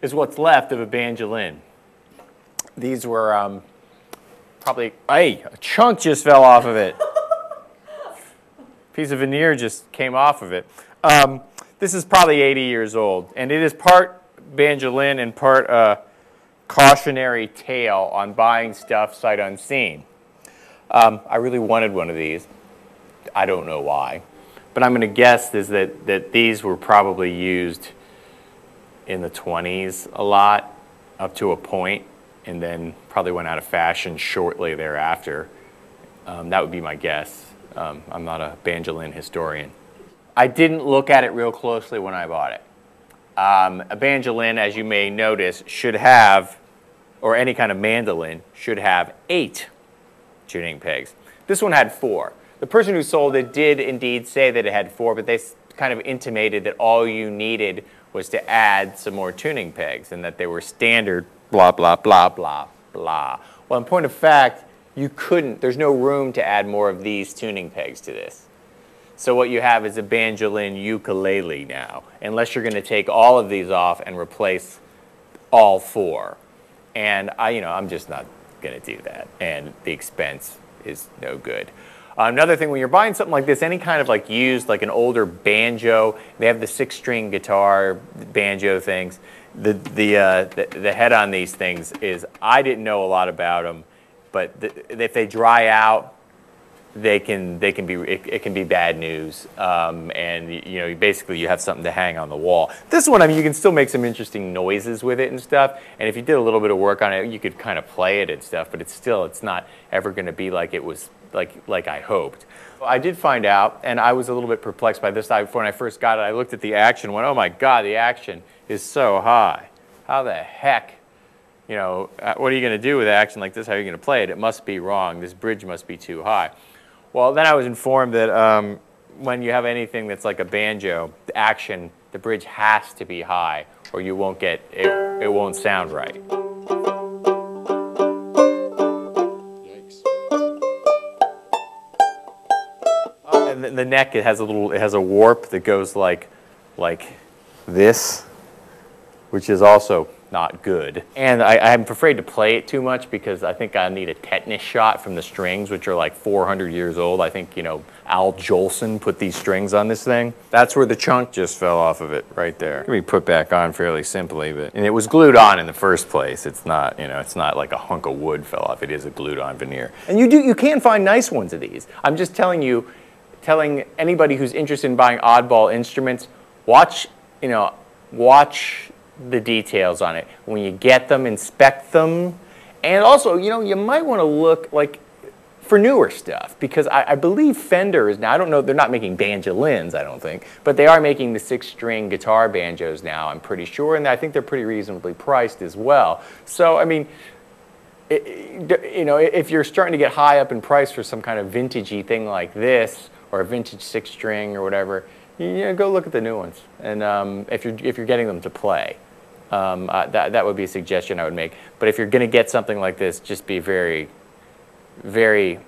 is what's left of a banjolin. These were probably, hey, a chunk just fell off of it. Piece of veneer just came off of it. This is probably 80 years old, and it is part banjolin and part cautionary tale on buying stuff sight unseen. I really wanted one of these. I don't know why, but I'm going to guess is that these were probably used in the 20s a lot, up to a point, and then probably went out of fashion shortly thereafter. That would be my guess. I'm not a banjolin historian. I didn't look at it real closely when I bought it. A banjolin, as you may notice, should have, or any kind of mandolin, should have 8 tuning pegs. This one had 4. The person who sold it did indeed say that it had 4, but they kind of intimated that all you needed was to add some more tuning pegs and that they were standard blah, blah, blah, blah, blah. Well, in point of fact, you couldn't, there's no room to add more of these tuning pegs to this. So what you have is a banjolin ukulele now, unless you're going to take all of these off and replace all 4. And I'm just not going to do that, and the expense is no good. Another thing, when you're buying something like this, any kind of like used, like an older banjo, they have the 6-string guitar banjo things. The head on these things is, I didn't know a lot about them, but if they dry out, it can be bad news, and basically you have something to hang on the wall. This one, I mean, you can still make some interesting noises with it and stuff, and if you did a little bit of work on it, you could kind of play it and stuff, but it's not ever going to be like it was like I hoped. I did find out, and I was a little bit perplexed by this. When I first got it, I looked at the action and went, oh my God, the action is so high. How the heck, what are you going to do with action like this? How are you going to play it? It must be wrong. This bridge must be too high. Well, then I was informed that when you have anything that's like a banjo, the action, the bridge has to be high, or you won't get, it won't sound right. And the neck, it has a warp that goes like this, which is also not good. And I'm afraid to play it too much because I think I need a tetanus shot from the strings, which are like 400 years old. I think, Al Jolson put these strings on this thing. That's where the chunk just fell off of it, right there. It can be put back on fairly simply, and it was glued on in the first place. It's not, it's not like a hunk of wood fell off. It is a glued on veneer. And you can find nice ones of these. I'm just telling anybody who's interested in buying oddball instruments, watch the details on it. When you get them, inspect them. And also, you might want to look for newer stuff, because I believe Fender is now, I don't know, they're not making banjolins, I don't think, but they are making the 6-string guitar banjos now, I'm pretty sure, and I think they're pretty reasonably priced as well. So, I mean, if you're starting to get high up in price for some kind of vintagey thing like this, or a vintage 6-string or whatever, go look at the new ones. And if you're getting them to play, that would be a suggestion I would make. But if you're going to get something like this, just be very, very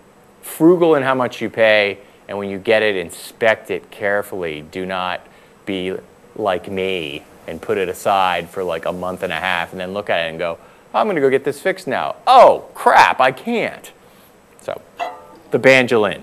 frugal in how much you pay. And when you get it, inspect it carefully. Do not be like me and put it aside for like a month and a half and then look at it and go, I'm going to go get this fixed now. Oh, crap, I can't. So, the banjolin.